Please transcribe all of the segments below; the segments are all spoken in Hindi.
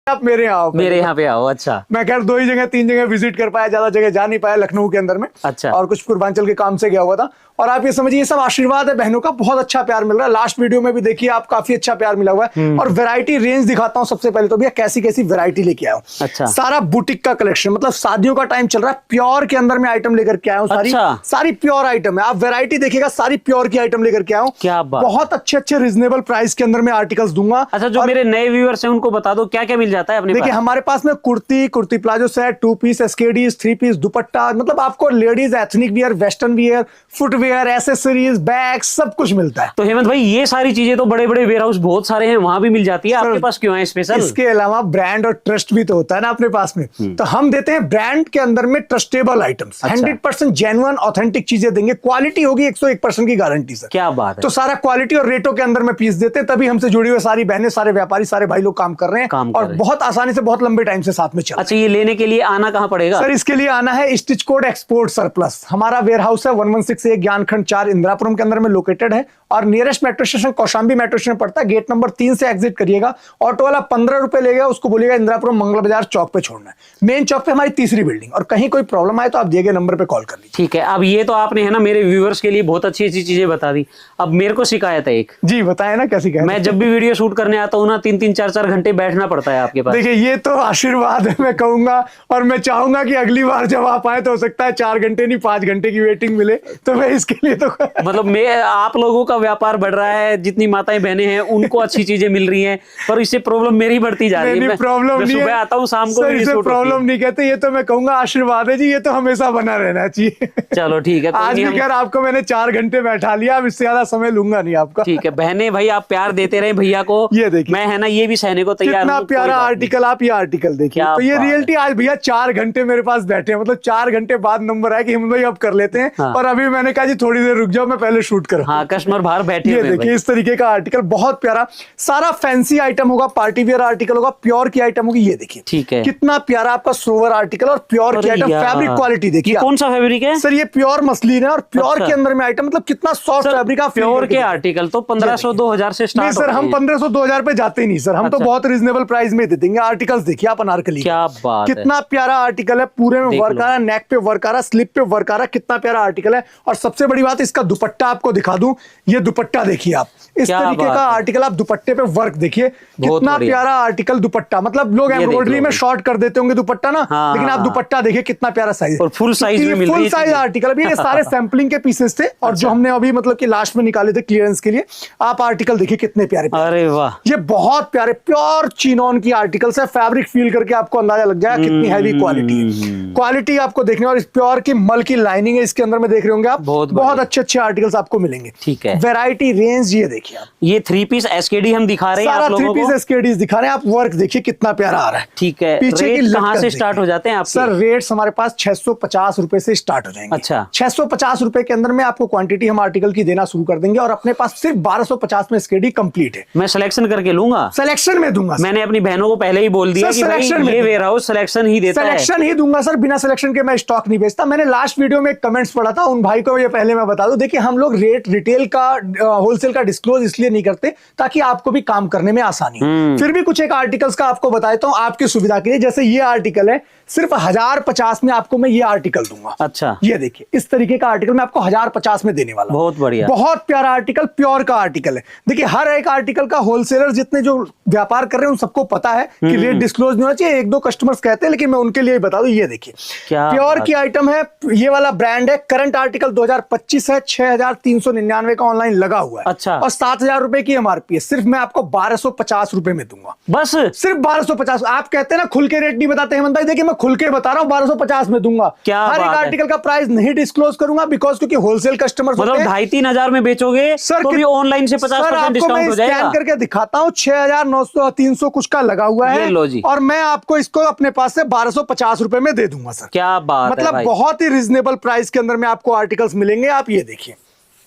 आप मेरे यहाँ आओ, मेरे यहाँ पे आओ। अच्छा, मैं खैर 2 ही जगह 3 जगह विजिट कर पाया, ज्यादा जगह जा नहीं पाया लखनऊ के अंदर में। अच्छा। और कुछ पूर्वांचल के काम से गया हुआ था। और आप ये समझिए ये सब आशीर्वाद है बहनों का, बहुत अच्छा प्यार मिल रहा है। लास्ट वीडियो में भी देखिए आप, काफी अच्छा प्यार मिला हुआ है। और वैरायटी रेंज दिखाता हूँ सबसे पहले तो भैया, कैसी कैसी वैरायटी लेके आया हूँ। अच्छा। सारा बुटीक का कलेक्शन, मतलब शादियों का टाइम चल रहा है, प्योर के अंदर में आइटम लेकर के आया हूँ। सारी सारी प्योर आइटम है, आप वैरायटी देखिएगा, सारी प्योर की आइटम लेकर के आया हूँ। क्या बात, बहुत अच्छे अच्छे रिजनेबल प्राइस के अंदर में आर्टिकल्स दूंगा। अच्छा, जो मेरे नए व्यूअर्स हैं उनको बता दो क्या क्या मिल जाता है अपने। देखिए हमारे पास में कुर्ती प्लाजो सेट, 2 पीस, एसकेडीज, 3 पीस, दुपट्टा, मतलब आपको ladies ethnic wear, western wear, footwear, accessories, bag, सब कुछ मिलता है। तो हेमंत भाई ये सारी चीजें तो बड़े बड़े वेयर हाउस बहुत सारे हैं, वहां भी मिल जाती है, आपके पास क्यों है स्पेशल? इसके अलावा ब्रांड और ट्रस्ट भी तो होता है ना अपने पास में, तो हम देते हैं ब्रांड के अंदर में ट्रस्टेबल आइटम्स। 100% जेन्युइन ऑथेंटिक चीजें देंगे, क्वालिटी होगी 101% की गारंटी सर। क्या बात है। तो सारा क्वालिटी और रेटों के अंदर में पीस देते हैं, तभी हमसे जुड़ी हुई सारी बहनें, सारे व्यापारी, सारे भाई लोग काम कर रहे हैं और बहुत आसानी से, बहुत लंबे टाइम से साथ में चल। अच्छा, ये लेने के लिए आना कहाँ पड़ेगा सर? इसके लिए आना है स्टिच कोड एक्सपोर्ट सरप्लस, हमारा वेयर हाउस है 1168 ज्ञानखंड 4 इंदिरापुरम के अंदर में लोकेटेड है। और nearest metro station Kaushambi metro station पड़ता है, गेट नंबर 3 से एग्जिट करिएगा। ऑटो वाला 15 रुपए लेगा, उसको बोलिएगा इंदिरापुरम मंगल बाजार चौक पे छोड़ना है, मेन चौक पे हमारी तीसरी बिल्डिंग। और कहीं कोई प्रॉब्लम आए तो आप दिए गए नंबर पे कॉल कर लीजिए। ठीक है। अब ये तो आपने है ना मेरे व्यूअर्स के लिए बहुत अच्छी अच्छी चीजें बता दी। अब मेरे को शिकायत है एक। जी बताए ना, कैसी शिकायत? मैं जब भी वीडियो शूट करने आता हूँ ना 3-3 4-4 घंटे बैठना पड़ता है आपके पास। देखिए ये तो आशीर्वाद है मैं कहूंगा, और मैं चाहूंगा कि अगली बार जब आप आए तो हो सकता है 4 घंटे नहीं 5 घंटे की वेटिंग मिले, तो मैं इसके लिए तो मतलब मैं, आप लोगों का व्यापार बढ़ रहा है, जितनी माताएं बहनें हैं उनको अच्छी चीजें मिल रही हैं, पर इससे प्रॉब्लम मेरी बढ़ती जा रही है। प्रॉब्लम नहीं है, सुबह आता हूँ शाम को इसे प्रॉब्लम नहीं कहते, ये तो मैं कहूंगा आशीर्वाद है जी, ये तो हमेशा बना रहना चाहिए। चलो ठीक है। आज भी खैर आपको मैंने 4 घंटे बैठा लिया, अब इससे ज्यादा समय लूंगा नहीं आपका। ठीक है बहने भाई, आप प्यार देते रहे भैया को। ये देखिए मैं है ना ये भी सहने को तैयार हूं। कितना प्यारा आर्टिकल, आप ये आर्टिकल देखिए। तो ये रियलिटी, आज भैया 4 घंटे मेरे पास बैठे हैं, मतलब 4 घंटे बाद नंबर आया कि हम भाई अब कर लेते हैं। और अभी मैंने कहा जी थोड़ी देर रुक जाओ, मैं पहले शूट करूं। हाँ, कस्टमर बाहर बैठे ये देखिए इस तरीके का आर्टिकल, बहुत प्यारा, सारा फैंसी आइटम होगा, पार्टी वियर आर्टिकल होगा, प्योर की आइटम होगी। ये देखिए ठीक है, कितना प्यारा आपका सोवर आर्टिकल और प्योर की आइटम। फैब्रिक क्वालिटी देखिए, कौन सा फैब्रिक है सर? ये प्योर मसलिन है और प्योर के अंदर में आइटम, मतलब कितना सॉफ्ट फैब्रिक। प्योर के आर्टिकल तो 1500-2000 से स्टार्ट सर, हम 1500-2000 पे जाते ही नहीं सर, हम तो बहुत रीजनेबल प्राइस में दे देंगे। आर्टिकल्स देखिए आप अनारकली, क्या बात, कितना प्यारा आर्टिकल है, पूरे में वर्क आ रहा है, नेक पे वर्क आ रहा है, स्लिप पे वर्क आ रहा है, कितना प्यारा आर्टिकल है। और सबसे बड़ी बात, इसका दुपट्टा आपको दिखा दूं, ये दुपट्टा देखिए आप, इस तरीके का आर्टिकल, आप दुपट्टे पे वर्क देखिए, कितना प्यारा आर्टिकल दुपट्टा। मतलब लोग एम्ब्रॉयडरी में शॉर्ट कर देते होंगे दुपट्टा ना, लेकिन आप दुपट्टा देखिए कितना प्यारा साइज, और फुल साइज में मिल रही है, फुल साइज आर्टिकल। अभी ये सारे सैंपलिंग के पीसेस थे और जो हमने अभी मतलब कि लास्ट में निकाले थे क्लियरेंस के लिए। आप आर्टिकल देखिए कितने प्यारे, अरे वाह, ये बहुत प्यारे प्योर चिनॉन की आर्टिकल्स है। फैब्रिक फील करके आपको अंदाजा लग जाएगा कितनी हैवी क्वालिटी है। क्वालिटी आपको देखने, और इस प्योर की मल की लाइनिंग है इसके अंदर में, देख रहे होंगे आप, बहुत अच्छे अच्छे आर्टिकल्स आपको मिलेंगे। ठीक है, वैरायटी रेंज ये देखिए आप, ये 3 पीस एसकेडी हम दिखा रहे हैं आप लोगों को। 3 पीस एसकेडीज दिखा रहे हैं आप, वर्क देखिए कितना प्यारा आ रहा है। ठीक है, पीछे रेट कहां से स्टार्ट हो जाते हैं आपके? सर रेट्स हमारे पास 650 रुपए से स्टार्ट हो जाएंगे। अच्छा, 650 रुपए के अंदर में आपको क्वांटिटी हम आर्टिकल की देना शुरू कर देंगे, और अपने पास सिर्फ 1250 में एसकेडी कंप्लीट है। मैं सिलेक्शन करके लूंगा, सिलेक्शन में दूंगा। मैंने अपनी बहनों को पहले ही बोल दिया कि भाई ये वेयर हाउस सिलेक्शन ही देता है, सिलेक्शन ही दूंगा सर, बिना सिलेक्शन के मैं स्टॉक नहीं बेचता। मैंने लास्ट वीडियो में कमेंट्स पढ़ा था, उन भाई को ये पहले मैं बता दूं, देखिए हम लोग रेट रिटेल का, होलसेल का डिस्क्लोज इसलिए नहीं करते ताकि आपको भी काम करने में आसानी हो। फिर भी कुछ एक आर्टिकल्स का आपको बताता हूं आपकी सुविधा के लिए। जैसे ये आर्टिकल है, सिर्फ 1050 में आपको मैं ये आर्टिकल दूंगा। अच्छा, ये देखिए इस तरीके का आर्टिकल मैं आपको 1050 में देने वाला। बहुत बढ़िया, बहुत प्यारा आर्टिकल, प्योर का आर्टिकल है। देखिए हर एक आर्टिकल का होलसेलर जितने जो व्यापार कर रहे हैं उन सबको पता है कि रेट डिस्क्लोज नहीं होना चाहिए। 1-2 कस्टमर्स कहते हैं, लेकिन मैं उनके लिए बता दूं, ये देखिए प्योर की आइटम है, ये वाला ब्रांड है। करंट आर्टिकल 2025 है, 6399 का ऑनलाइन लगा हुआ है। अच्छा, और 7000 रुपए की एमआरपी है, सिर्फ मैं आपको 1250 रुपए में दूंगा, बस सिर्फ 1250। आप कहते हैं ना खुल के रेट नहीं बताते हेमंत भाई, देखिए मैं खुल के बता रहा हूँ, 1250 में दूंगा। हर एक आर्टिकल का प्राइस नहीं डिस्क्लोज करूंगा, बिकॉज क्योंकि होलसेल कस्टमर, मतलब 2500-3000 हजार में बेचोगे सर, तो भी ऑनलाइन से 50% डिस्काउंट हो जाएगा। स्कैन करके दिखाता हूँ, 6900 300 कुछ का लगा हुआ है, और मैं आपको इसको अपने पास से 1250 रुपए में दे दूंगा सर। क्या बात मतलब है, बहुत ही रीजनेबल प्राइस के अंदर में आपको आर्टिकल्स मिलेंगे। आप ये देखिए,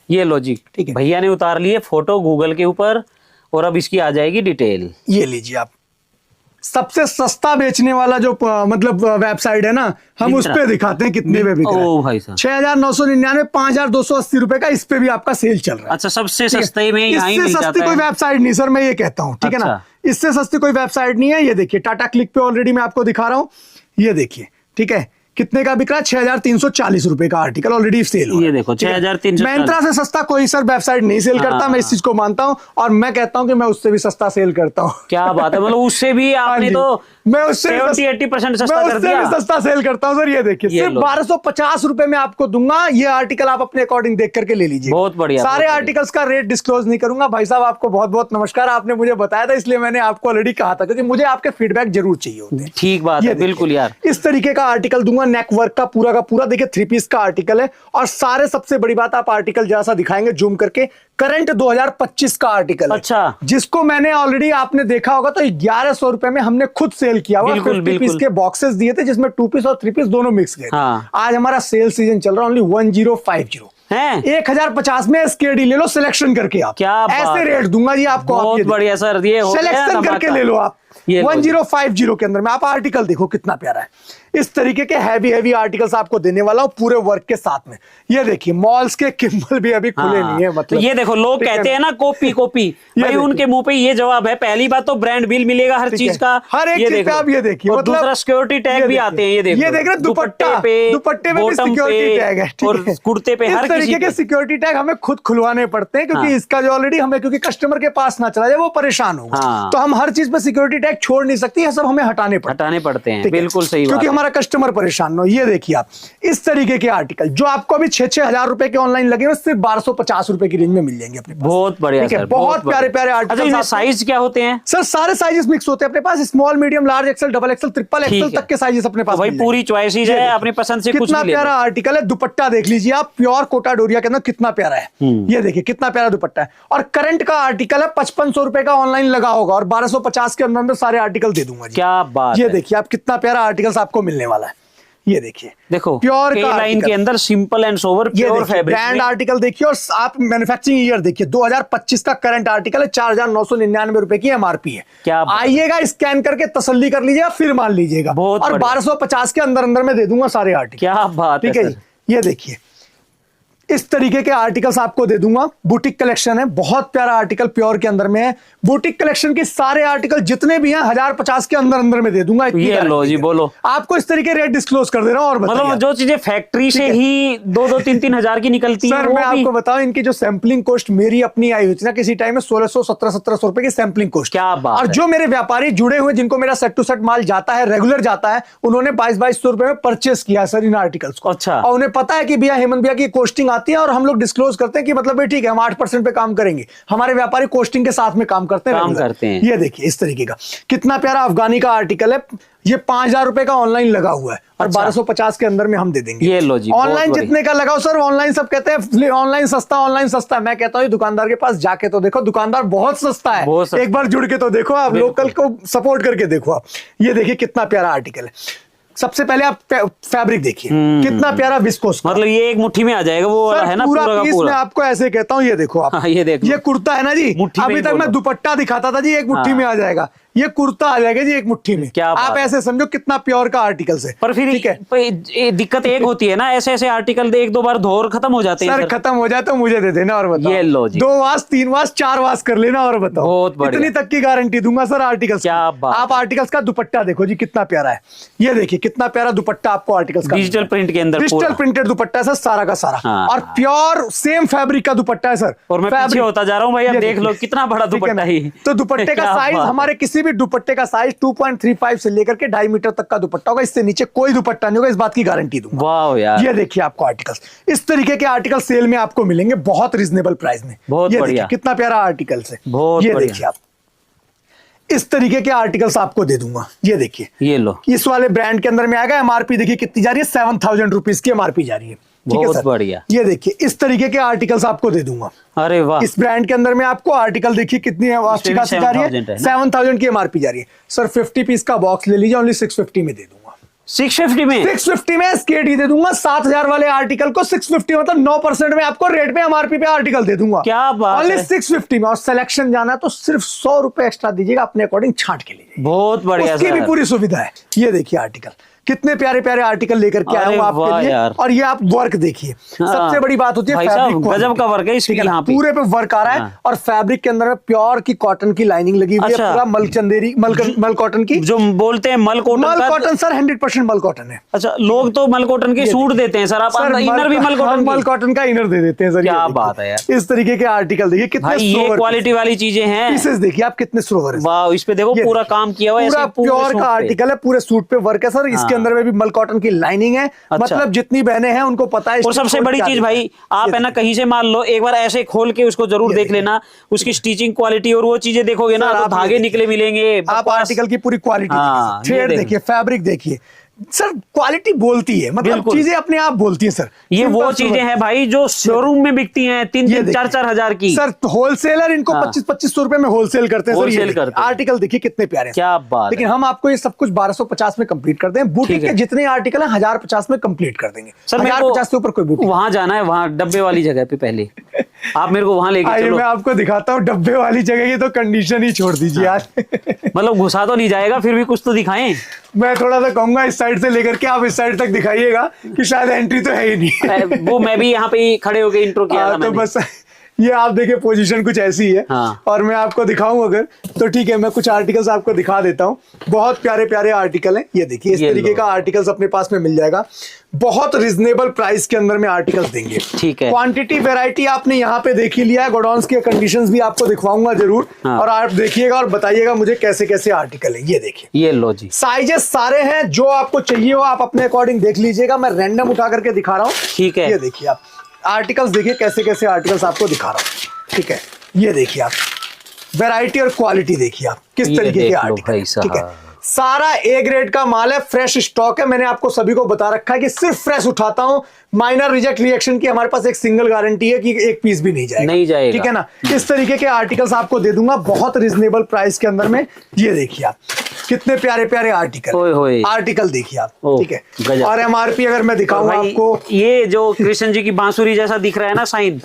ये लो जी, ठीक है, भैया ने उतार लिए फोटो गूगल के ऊपर, और अब इसकी आ जाएगी डिटेल। ये लीजिए आप, सबसे सस्ता बेचने वाला जो मतलब वेबसाइट है ना, हम उस पे दिखाते हैं कितने में बिक रहा है। ओ भाई साहब, 6999, 5280 रुपए का इस पे भी आपका सेल चल रहा है। अच्छा, सबसे सस्ते में यहीं मिल जाता है। सस्ती कोई वेबसाइट नहीं सर, मैं ये कहता हूँ, ठीक है ना। इससे सस्ती कोई वेबसाइट नहीं है। ये देखिए टाटा क्लिक पे ऑलरेडी मैं आपको दिखा रहा हूँ, ये देखिए ठीक है कितने का बिक रहा है, 6,340 रुपए का आर्टिकल ऑलरेडी सेल हो रहा है। ये देखो 6,340। Myntra से सस्ता कोई सर वेबसाइट नहीं सेल करता, मैं इस चीज को मानता हूँ और मैं कहता हूँ कि मैं उससे भी सस्ता सेल करता हूँ। क्या बात है, मतलब उससे भी आपने तो मैं उससे 70-80% सस्ता कर उससे दिया। भी सस्ता सेल करता हूँ सर। ये देखिए सिर्फ 1250 रुपए में आपको दूंगा। ये आर्टिकल आप अपने अकॉर्डिंग देख करके ले लीजिए। बहुत बढ़िया। सारे आर्टिकल्स का रेट डिस्क्लोज नहीं करूंगा। भाई साहब आपको बहुत बहुत नमस्कार, आपने मुझे बताया था इसलिए मैंने आपको ऑलरेडी कहा था, क्योंकि मुझे आपके फीडबैक जरूर चाहिए होते हैं। ठीक बात है, बिल्कुल यार। इस तरीके का आर्टिकल दूंगा, नेक वर्क का पूरा देखिए 3 पीस का आर्टिकल है। और सारे सबसे बड़ी बात, आप आर्टिकल जरा सा दिखाएंगे जूम करके, करंट 2025 का आर्टिकल है। अच्छा। जिसको मैंने ऑलरेडी आपने देखा होगा तो 1100 रुपए में हमने खुद सेल किया हुआ। 50 पीस के बॉक्सेस दिए थे जिसमें 2 पीस और 3 पीस दोनों मिक्स गए। हाँ। आज हमारा सेल सीजन चल रहा है, ओनली 1050 हैं? 1050 में SKD ले लो सिलेक्शन करके आप। क्या ऐसे रेट दूंगा जी आपको। बहुत बढ़िया सर, ये सिलेक्शन करके ले लो आप 1050 के अंदर में। आप आर्टिकल देखो कितना प्यारा है। इस तरीके के हैवी आर्टिकल्स आपको देने वाला हूं पूरे वर्क के साथ में। ये देखिए मॉल्स के किम्बल भी अभी खुले नहीं है, मतलब तो ये देखो लोग कहते हैं ना कॉपी भाई उनके मुंह पे ये जवाब है। पहली बात तो ब्रांड बिल मिलेगा हर चीज का, हर एक चीज का। आप ये देखिए और मतलब दूसरा सिक्योरिटी टैग भी आते हैं। ये देखो, ये देख रहे दुपट्टे पे भी सिक्योरिटी टैग है और कुर्ते पे हर तरीके के सिक्योरिटी टैग हमें खुद खुलवाने पड़ते हैं, क्योंकि इसका जो ऑलरेडी हमें, क्योंकि कस्टमर के पास ना चला जाए वो परेशान होगा। तो हम हर चीज पे सिक्योरिटी टैग छोड़ नहीं सकते, सब हमें हटाने पड़ते हैं। बिल्कुल सही, क्योंकि हमारा कस्टमर परेशान हो। ये देखिए आप इस तरीके के आर्टिकल जो आपको अभी 6-6 हजार रुपए के ऑनलाइन लगे, सिर्फ 1250 रुपए की रेंज में मिल जाएंगे अपने पास। बहुत बढ़िया सर, बहुत प्यारे आर्टिकल। साइज क्या होते हैं सर? सारे साइजेस मिक्स होते हैं अपने पास, small, medium, large, XL, double XL, triple XL तक के साइजेस अपने पास। भाई पूरी चॉइस है, अपनी पसंद से कुछ भी ले लो। कितना प्यारा आर्टिकल है। दुपट्टा देख लीजिए आप, प्योर कोटा डोरिया के अंदर कितना प्यारा है। ये देखिए कितना प्यारा दुपट्टा है। और करंट का आर्टिकल है, 5500 रुपए का ऑनलाइन लगा होगा और 1250 के अंदर सारे आर्टिकल दे दूंगा। क्या बात। ये देखिए आप कितना प्यारा आर्टिकल्स आपको मिलने वाला है। ये देखिए देखो प्योर का लाइन के अंदर simple and sober pure fabric brand article देखिए। और आप मैन्युफैक्चरिंग ईयर देखिए, 2025 का करंट आर्टिकल है, 4,999 रुपए की MRP है। क्या आइएगा, स्कैन करके तसल्ली कर लीजिएगा, फिर मान लीजिएगा। और 1250 के अंदर में दे दूंगा सारे आर्टिकल। क्या बात है। ठीक है, ये देखिए इस तरीके के आर्टिकल्स आपको दे दूंगा। बुटीक कलेक्शन है, बहुत प्यारा आर्टिकल प्योर के अंदर में है। बुटीक कलेक्शन के सारे आर्टिकल जितने भी हैं 1050 के अंदर में दे दूंगा। ये लो जी, बोलो। आपको इस तरीके रेट डिस्क्लोज कर दे रहा हूं। और मतलब जो चीजें फैक्ट्री से ही 2-3 हजार की निकलती है, सर मैं आपको बताऊं इनकी जो सैंपलिंग कॉस्ट मेरी अपनी आई हुई थी ना किसी टाइम में 1600-1700 रुपए की सैंपलिंग कॉस्ट। क्या बात। और जो मेरे व्यापारी जुड़े हुए जिनको मेरा सेट टू सेट माल जाता है, रेगुलर जाता है, उन्होंने 2200 रुपए में परचेस किया सर इन आर्टिकल्स को। अच्छा। और उन्हें पता है कि भैया हेमंत भैया की कॉस्टिंग आती है और हम लोग डिस्क्लोज करते हैं कि मतलब भाई ठीक है हम 8% पे काम करेंगे। हमारे व्यापारी कॉस्टिंग के साथ में काम करते हैं। ये देखिए इस तरीके का कितना प्यारा अफगानी का आर्टिकल है। ये 5000 रुपए का ऑनलाइन लगा हुआ है और 1250 के अंदर में हम दे देंगे। ये लो जी, ऑनलाइन जितने का लगाओ सर। ऑनलाइन सब कहते हैं ऑनलाइन सस्ता। मैं कहता हूँ दुकानदार के पास जाके तो देखो, दुकानदार बहुत सस्ता है। एक बार जुड़ के तो देखो, आप लोकल को सपोर्ट करके देखो आप। ये देखिए कितना प्यारा आर्टिकल है। सबसे पहले आप फैब्रिक देखिए कितना प्यारा विस्कोस, मतलब ये एक मुट्ठी में आ जाएगा वो वाला है ना पूरा का पूरा। मैं आपको ऐसे कहता हूँ, ये देखो आप। ये देखो, ये कुर्ता है ना जी, अभी तक मैं दुपट्टा दिखाता था जी, एक मुट्ठी में आ जाएगा। ये कुर्ता आ जाएगा जी एक मुट्ठी में। क्या आप ऐसे समझो कितना प्योर का आर्टिकल है। पर फिर ठीक है, दिक्कत एक होती है ना, ऐसे आर्टिकल 1-2 बार धोर खत्म हो जाते हैं सर। खत्म हो जाए तो मुझे दे देना और बताओ। ये लो जी, 2 वाश 3 वाश 4 वाश कर लेना और बताओ। बहुत बढ़िया, इतनी तक की गारंटी दूंगा सर आर्टिकल्स। क्या बात। आप आर्टिकल्स का दुपट्टा देखो जी कितना प्यारा है। ये देखिए कितना प्यारा दुपट्टा आपको आर्टिकल्स का, डिजिटल प्रिंट के अंदर, डिजिटल प्रिंटेड दुपट्टा है सर सारा का सारा। हाँ। और प्योर सेम फैब्रिक का दुपट्टा है सर। और मैं पीछे होता जा रहा हूँ भाई, अब देख लो कितना बड़ा दुपट्टा है। तो दुपट्टे का साइज, हमारे किसी भी दुपट्टे का साइज 2.35 से लेकर के 2.5 मीटर तक का दुपट्टा होगा। इससे नीचे कोई दुपट्टा नहीं होगा, इस बात की गारंटी दूंगा। वाह यार, ये देखिए आपको आर्टिकल्स इस तरीके के आर्टिकल सेल में आपको मिलेंगे बहुत रीजनेबल प्राइस में। बहुत बढ़िया, कितना प्यारा आर्टिकल है। ये देखिए आप इस तरीके के आर्टिकल्स आपको दे दूंगा। ये देखिए, ये लो, इस वाले ब्रांड के अंदर में आएगा। MRP देखिए कितनी जा रही है, 7000 रुपीज की MRP जा रही है। बहुत बढ़िया। ये देखिए इस तरीके के आर्टिकल्स आपको दे दूंगा। अरे वाह, इस ब्रांड के अंदर में आपको आर्टिकल देखिए कितनी अच्छी खासी जा रही है, 7000 की MRP जा रही है सर। 50 पीस का बॉक्स ले लीजिए, ओनली 650 में दे दूंगा। 650 में 650 में SKD दे दूंगा। 7000 वाले आर्टिकल को 650 मतलब 9% में आपको रेट पे MRP पे आर्टिकल दे दूंगा। क्या बात है, 650 में। और सिलेक्शन जाना तो सिर्फ 100 रुपए एक्स्ट्रा दीजिएगा, अपने अकॉर्डिंग छांट के लीजिए। बहुत बढ़िया, उसकी भी पूरी सुविधा है। ये देखिए आर्टिकल कितने प्यारे प्यारे आर्टिकल लेकर के आया अरे हूँ आपके वाह लिए। यार। और ये आप वर्क देखिए, सबसे बड़ी बात होती है भाई फैब्रिक साहब, क्वालिटी। गजब का वर्क है इसके ठीक है ना, यहाँ पे। पूरे पे वर्क आ रहा है हाँ। और फैब्रिक के अंदर में प्योर की कॉटन की लाइनिंग लगी हुई है, अच्छा। पूरा मलचंदेरी मल कॉटन की। जो बोलते हैं मल कॉटन मल का। कॉटन सर 100% मल कॉटन है। अच्छा, लोग तो मल कॉटन के सूट देते हैं सर, आप सर इनर भी मल कॉटन मल की? कॉटन का इनर दे देते हैं सर। क्या ये देखिए, बात है यार। इस तरीके के आर्टिकल देखिए कितने भाई ये सोवर क्वालिटी वाली चीजें हैं। पीसेस देखिए आप कितने सोवर है। वाह, इस पे देखो ये पूरा देखिए, काम किया हुआ है, पूरा ऐसे पूरे प्योर सूट का पे। आर्टिकल है, पूरे सूट पे वर्क है सर। इसके हाँ। अंदर में भी मल कॉटन की लाइनिंग है। अच्छा। मतलब जितनी बहनें हैं उनको पता है। और सबसे बड़ी चीज भाई, आप है ना कहीं से मान लो एक बार ऐसे खोल के उसको जरूर देख लेना, उसकी स्टिचिंग क्वालिटी और वो चीजें देखोगे ना, सर, तो आप धागे ये निकले मिलेंगे। आप बकवास। आर्टिकल की पूरी क्वालिटी हाँ, देखिए, ये थ्रेड देखिए। देखिए, फैब्रिक देखिए सर, क्वालिटी बोलती है, मतलब बिल्कुल। चीजें अपने आप बोलती है सर। ये Simple वो सा चीजें वर्क। हैं भाई जो शोरूम में बिकती हैं ये 3-3, देखिए। 4-4 हजार की। सर होलसेलर इनको हाँ। 2500 रुपए में होलसेल करते हैं सर। ये होलसेल देखिए, करते हैं। आर्टिकल देखिए कितने प्यारे हैं। क्या बात लेकिन है। हम आपको ये सब कुछ 1250 में कंप्लीट कर दें। बुटीक ठीक है। के जितने आर्टिकल हैं 1050 में कंप्लीट कर देंगे। सर मेरे 1050 से ऊपर कोई को बुटीक। वहां जाना है, वहां डब्बे वाली जगह पे पहले आप मेरे को वहां लेके आइए चलो। मैं आपको दिखाता हूँ डब्बे वाली जगह की तो कंडीशन ही छोड़ दीजिए यार। मतलब घुसा तो नहीं जाएगा, फिर भी कुछ तो दिखाएं। मैं थोड़ा सा कहूंगा इस साइड से लेकर के आप इस साइड तक दिखाइएगा कि शायद एंट्री तो है ही नहीं। वो मैं भी यहाँ पे ही खड़े होके इंट्रो किया था तो मैंने। बस ये आप देखिए पोजीशन कुछ ऐसी है। हाँ। और मैं आपको दिखाऊं अगर तो ठीक है, मैं कुछ आर्टिकल्स आपको दिखा देता हूं। बहुत प्यारे प्यारे आर्टिकल हैं। ये देखिए इस ये तरीके लो। का आर्टिकल्स अपने पास में मिल जाएगा। बहुत रिजनेबल प्राइस के अंदर में आर्टिकल्स देंगे। ठीक है। क्वांटिटी वैरायटी आपने यहाँ पे देख ही लिया है। गोडाउन्स के कंडीशंस भी आपको दिखवाऊंगा जरूर। हाँ। और आप देखिएगा और बताइएगा मुझे कैसे कैसे आर्टिकल है। ये देखिए ये लो जी। साइजेस सारे हैं, जो आपको चाहिए हो आप अपने अकॉर्डिंग देख लीजिएगा। मैं रैंडम उठा करके दिखा रहा हूँ। ठीक है। ये देखिए आप आर्टिकल्स देखिए कैसे कैसे आर्टिकल्स आपको दिखा रहा हूँ। ठीक है, ये देखिए आप वैरायटी और क्वालिटी देखिए आप किस ये तरीके के देख लो आर्टिकल। भाई ठीक है, साहब। सारा ए ग्रेड का माल है, फ्रेश स्टॉक है। मैंने आपको सभी को बता रखा है कि सिर्फ फ्रेश उठाता हूं। माइनर रिजेक्ट रिएक्शन की हमारे पास एक सिंगल गारंटी है कि एक पीस भी नहीं जाएगा। नहीं जाएगा। ठीक है ना, इस तरीके के आर्टिकल्स आपको दे दूंगा बहुत रिजनेबल प्राइस के अंदर में। ये देखिए आप कितने प्यारे प्यारे ओए होए। आर्टिकल आर्टिकल देखिए आप। ओह, ठीक है, गजब। और एमआरपी अगर मैं दिखाऊं भाई, आपको, ये जो कृष्ण जी की बांसुरी जैसा दिख रहा है ना साइन,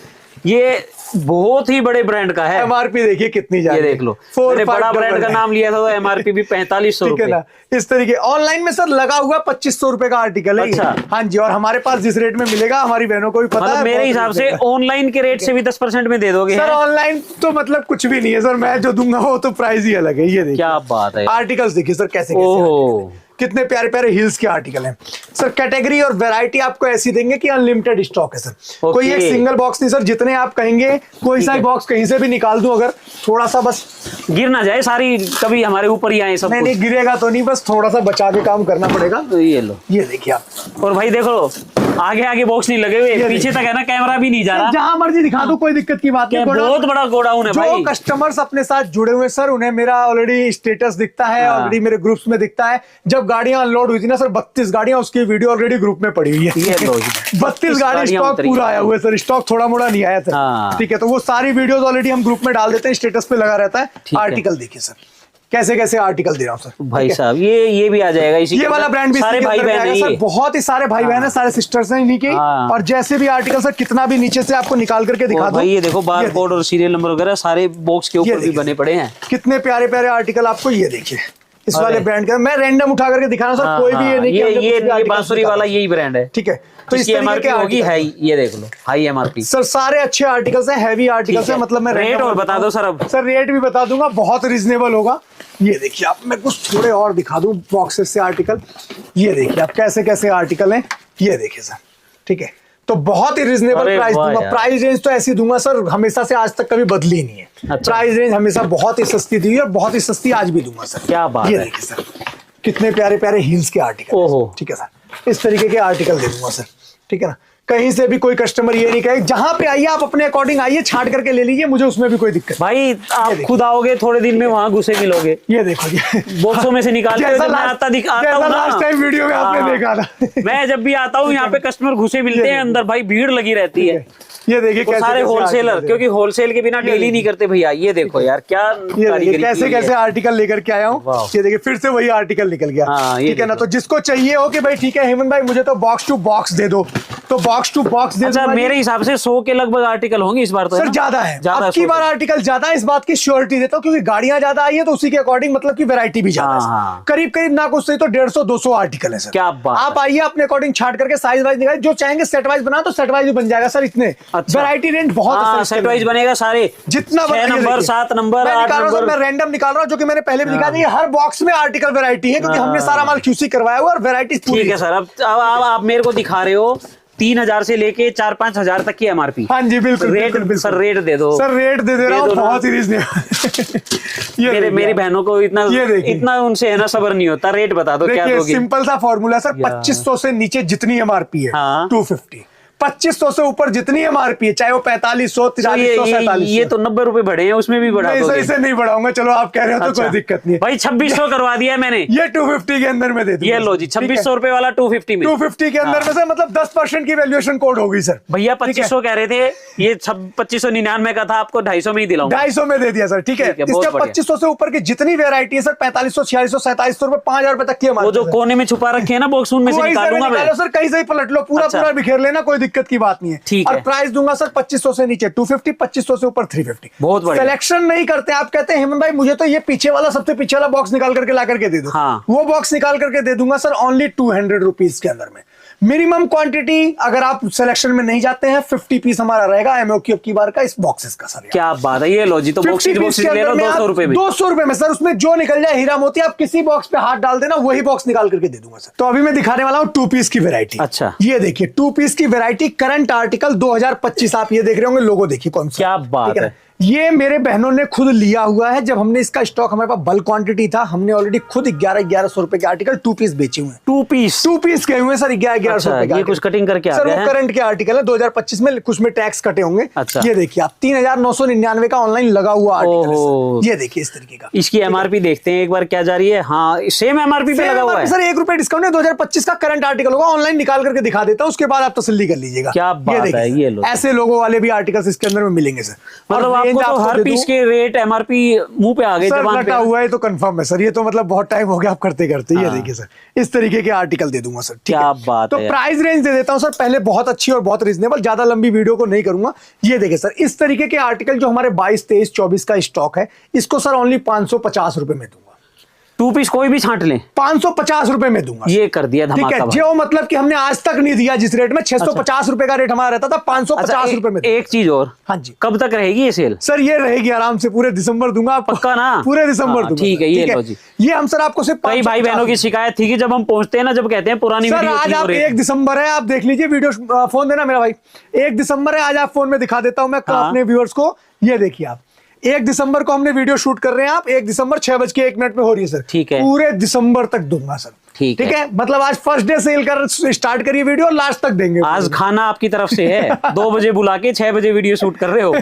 ये बहुत ही बड़े ब्रांड का है। एमआरपी देखिए कितनी जा ये रही है। देख लो, 4, मैंने बड़ा 5 ब्रांड का डबल नाम लिया था तो एमआरपी भी 4500 ठीक है रुपए। ना। इस तरीके ऑनलाइन में सर लगा हुआ 2500 रुपए का आर्टिकल है। अच्छा। हाँ जी, और हमारे पास जिस रेट में मिलेगा हमारी बहनों को भी पता है। मतलब मेरे बहुत हिसाब से रेट है। ऑनलाइन के रेट से भी 10% में दे दोगे। सर हैं? ऑनलाइन तो मतलब कुछ भी नहीं है सर, मैं जो दूंगा वो तो प्राइस ही अलग है। ये देखिए क्या बात है। आर्टिकल्स देखिए सर कैसे कैसे ओहो। articles हैं। कितने प्यारे प्यारे हिल्स के आर्टिकल हैं सर। कैटेगरी और वैरायटी आपको ऐसी देंगे कि अनलिमिटेड स्टॉक है सर। कोई एक सिंगल बॉक्स नहीं सर, जितने आप कहेंगे कोई सा बॉक्स कहीं से भी निकाल दूं अगर, थोड़ा सा बस गिर ना जाए सारी, कभी हमारे ऊपर ही आए सब नहीं कुछ। नहीं गिरेगा तो नहीं, बस थोड़ा सा बचा के काम करना पड़ेगा। तो ये लो। ये देखिए आप, और भाई देखो आगे आगे बॉक्स नहीं लगे हुए, ये पीछे तक है ना, कैमरा भी नहीं जा रहा। जहां मर्जी दिखा दो कोई दिक्कत की बात क्या नहीं। बहुत बड़ा गोडाउन है जो भाई। कस्टमर्स अपने साथ जुड़े हुए सर, उन्हें मेरा ऑलरेडी स्टेटस दिखता है, हाँ। ऑलरेडी मेरे ग्रुप्स में दिखता है। जब गाड़ियां अनलोड हुई थी ना सर 32 गाड़ियां, उसकी वीडियो ऑलरेडी ग्रुप में पड़ी हुई है। ये लो जी। 32 गाड़ी गाड़ियां स्टॉक उतरी। पूरा आया हुआ है सर, स्टॉक थोड़ा मोड़ा नहीं आया सर। हाँ। ठीक है, तो वो सारी वीडियोस ऑलरेडी हम ग्रुप में डाल देते हैं, स्टेटस पे लगा रहता है। ठीक है। आर्टिकल देखिए सर कैसे कैसे आर्टिकल दे रहा हूँ सर। भाई ठीक है? साहब ये भी आ जाएगा इसी ये के वाला अंदर। ब्रांड भी सारे इसी के भाई अंदर में बहन आएगा हैं सर। ये। बहुत ही सारे भाई बहन हैं, सारे सिस्टर्स हैं इन्हीं के। हाँ। और जैसे भी आर्टिकल सर कितना भी नीचे से आपको निकाल करके दिखा और दो। भाई ये देखो बार कोड और सीरियल नंबर वगैरह सारे बॉक्स के ये ऊपर भी देखिए। बने पड़े हैं। कितने प्यारे प्यारे आर्टिकल आपको। ये देखिए इस अरे। वाले ब्रांड का मैं रैंडम उठा करके दिखा रहा हूं सर। हाँ, कोई भी ये नहीं कि हमने कुछ भी ये articles बांसुरी निकाला। वाला यही ब्रांड है। ठीक है, तो इस इसकी तरीके एमआरपी के होगी articles हाई, ये देख लो हाई एमआरपी। सर सारे अच्छे आर्टिकल्स हैं, हैवी आर्टिकल्स ठीक हैं। है। मतलब मैं रेट random और बता दो सर अब। सर रेट भी बता दूंगा, बहुत रिजनेबल होगा। ये देखिए आप, मैं कुछ थोड़े और दिखा दूं बॉक्सेस से आर्टिकल। ये देखिए आप कैसे कैसे आर्टिकल हैं। ये देखिए सर, ठीक है, तो बहुत ही रिजनेबल अरे प्राइस वाह दूंगा। यार। प्राइस रेंज तो ऐसी दूंगा सर, हमेशा से आज तक कभी बदली नहीं है। अच्छा। प्राइस रेंज हमेशा बहुत ही सस्ती दी है और बहुत ही सस्ती आज भी दूंगा सर। क्या बात ये है। देखिए सर कितने प्यारे प्यारे हील्स के आर्टिकल। ओहो। ठीक है सर, इस तरीके के आर्टिकल दे दूंगा सर। ठीक है ना, कहीं से भी कोई कस्टमर ये नहीं कहे, जहां पे आइए आप अपने अकॉर्डिंग आइए, छांट करके ले लीजिए, मुझे उसमें भी कोई दिक्कत भाई आप देखो। खुद आओगे थोड़े दिन में वहां घुसे मिलोगे, नहीं। ये देखो ये बॉक्सों में से निकाल के जैसा जब मैं last- आता जैसा हूँ ना। last time वीडियो में आपने हाँ। देखा था। मैं जब भी आता हूँ यहाँ पे कस्टमर घुसे मिलते हैं अंदर, भाई भीड़ लगी रहती है। ये देखिए वो कैसे सारे कैसे होलसेलर, articles क्योंकि होलसेल के बिना डील ही नहीं करते भैया। ये देखो यार क्या ये देखिए कारीगरी कैसे की हुई कैसे है। आर्टिकल लेकर के आया हूँ। वाह। ये देखिए फिर से वही आर्टिकल निकल गया। हाँ, ये ठीक है ना, देखो। तो जिसको चाहिए हो कि भाई ठीक है हेमंत भाई मुझे तो बॉक्स टू बॉक्स दे दो, तो बॉक्स टू बॉक्स दे अच्छा, दूंगा। मेरे हिसाब से 100 के लगभग आर्टिकल होंगे इस बार तो, सर ज्यादा है, ज्यादा अब की 100 बार आर्टिकल ज्यादा है, इस बात की श्योरिटी देता हूँ, क्योंकि गाड़ियां ज्यादा आई है तो उसी के अकॉर्डिंग मतलब की वैरायटी भी ज्यादा है। हाँ। करीब करीब ना कुछ सही तो 150-200 आर्टिकल है सर। क्या बात आप आइए अपने अकॉर्डिंग छाट करके साइज वाइज निकाल, जो चाहेंगे सेट वाइज बना तो सेट वाइज भी बन जाएगा सर। इतने अच्छा। वैरायटी रेंज बहुत है सर, सेट वाइज बनेगा सारे, जितना 6 नंबर 7 नंबर 8 नंबर। मैं रैंडम निकाल रहा हूँ, जो कि मैंने पहले भी दिखा दिया। हर बॉक्स में आर्टिकल वैरायटी है, क्योंकि हमने सारा माल क्यूसी करवाया हुआ और वैरायटी ठीक है सर। अब आप मेरे को दिखा रहे हो 3000 से लेके 4-5 हजार तक की एमआरपी। हाँ जी बिल्कुल रेट बिल्कुल, बिल्कुल। सर रेट दे दो सर, रेट दे रहा हूँ बहुत ही मेरी रीजनेबल। बहनों को इतना उनसे है ना सबर नहीं होता। रेट बता दो क्या दोगे। सिंपल सा फॉर्मूला सर, 2500 से नीचे जितनी एमआरपी है हाँ। 250, 2500 से ऊपर जितनी एमआरपी है, चाहे वो 4500 4300 4700। ये तो 90 रुपए बढ़े हैं, उसमें भी बढ़ा नहीं सर, दोगे। इसे नहीं बढ़ाऊंगा, चलो आप कह रहे हो तो अच्छा। कोई दिक्कत नहीं है भाई 2600 करवा दिया है मैंने। ये 250 के अंदर में दे दूंगा। ये लो जी, 2600 रुपए वाला 250 में। 250 के अंदर में सर, मतलब 10% की वैल्यूएशन कोड होगी सर। भैया 2500 कह रहे थे, ये 2599 का था, आपको 250 में ही दिलाऊंगा। 250 में दे दिया सर, ठीक है। बहुत इसके बढ़िया। 2500 से ऊपर की जितनी वेरायटी है सर, 4500 4600 4700 रुपए 5000 रुपए तक की वो जो कोने में छुपा रखे हैं ना बॉक्स, उनमें से निकालूंगा मैं। सर कहीं से ही पलट लो, पूरा अच्छा। पूरा बिखेर लेना, कोई दिक्कत की बात नहीं है। ठीक और है। प्राइस दूंगा सर 2500 से नीचे 250, 2500 से ऊपर 350। बहुत बढ़िया। सिलेक्शन नहीं करते, आप कहते हैं हेमंत भाई मुझे तो ये पीछे वाला सबसे पीछे वाला बॉक्स निकाल करके ला करके दे दो। हाँ। वो बॉक्स निकाल करके दे दूंगा सर ओनली 200 रुपीज के अंदर में। मिनिमम क्वांटिटी अगर आप सिलेक्शन में नहीं जाते हैं, 50 पीस हमारा रहेगा एमओक्यू की बार का इस बॉक्सेस का सर। क्या बात है, ये लो जी। तो बॉक्स ले लो 200 रुपए में। 200 रुपए में सर, उसमें जो निकल जाए हीरा मोती, आप किसी बॉक्स पे हाथ डाल देना, वही बॉक्स निकाल करके दे दूंगा सर। तो अभी मैं दिखाने वाला हूँ 2 पीस की वैरायटी। अच्छा। ये देखिए 2 पीस की वैरायटी, करंट आर्टिकल 2025। आप ये देख रहे होंगे, लोगो देखिए कौन सा। क्या बात है। ये मेरे बहनों ने खुद लिया हुआ है। जब हमने इसका स्टॉक, हमारे पास बल्क क्वांटिटी था, हमने ऑलरेडी खुद 1100 रुपए के आर्टिकल 2 पीस बेचे हुए हैं। 2 पीस गए हुए हैं सर 1100 रुपए के। ये कुछ कटिंग करके आ सर गया वो है। करंट के आर्टिकल है 2025 में, कुछ में टैक्स कटे होंगे। अच्छा। ये देखिए आप 3999 का ऑनलाइन लगा हुआ आर्टिकल है ओहो। सर। ये देखिए इस तरीके का। इसकी एमआरपी देखते हैं एक बार क्या जा रही है। हाँ, सेम एमआरपी पे लगा हुआ है सर। 1 रुपए डिस्काउंट है, 2025 का करंट आर्टिकल होगा। ऑनलाइन निकाल करके दिखा देता हूँ, उसके बाद आप तसल्ली कर लीजिएगा। क्या बात है, ये लो। ऐसे लोगों वाले भी आर्टिकल्स इसके अंदर में मिलेंगे सर। मतलब आपको तो हर पीस के रेट एमआरपी मुंह पे आ गए सर, जबान पे। लगा हुआ है तो कंफर्म है सर। ये तो मतलब बहुत टाइम हो गया आप करते करते। ये देखिए सर, इस तरीके के आर्टिकल दे दूंगा सर। ठीक क्या है? बात तो है। प्राइस रेंज दे देता हूं सर पहले, बहुत अच्छी और बहुत रीजनेबल। ज्यादा लंबी वीडियो को नहीं करूंगा। ये देखिए सर, इस तरीके के आर्टिकल जो हमारे 22, 23, 24 का स्टॉक है, इसको सर ओनली 550 रुपए में दूंगा। 2 पीस कोई भी छांट लें 550 रुपए में दूंगा। ये कर दिया ठीक धमाका है, भाई। जो मतलब कि हमने आज तक नहीं दिया जिस रेट में। 650 रुपए का रेट हमारा रहता था, 550 रुपए में। एक चीज और, हाँ जी, कब तक रहेगी ये सेल? सर ये रहेगी आराम से पूरे दिसंबर दूंगा आपको। पक्का ना? पूरे दिसंबर हाँ, दूंगा। ठीक है, ये लो जी। ये हम सर आपको सिर्फ कई भाई बहनों की शिकायत थी कि जब हम पहुंचते हैं ना, जब कहते हैं पुरानी सर वीडियो आज थी आप और 1 दिसंबर है, आप देख लीजिए वीडियो। फोन देना मेरा भाई। 1 दिसंबर है आज, आप फोन में दिखा देता हूं मैं अपने व्यूअर्स को। ये देखिए आप, 1 दिसंबर को हमने वीडियो शूट कर रहे हैं। आप 1 दिसंबर 6:01 में हो रही है सर। ठीक है, पूरे दिसंबर तक दूंगा सर। ठीक है, मतलब आज फर्स्ट डे सेल कर स्टार्ट करिए वीडियो, लास्ट तक देंगे। आज खाना आपकी तरफ से है। 2 बजे बुला के 6 बजे वीडियो शूट कर रहे हो।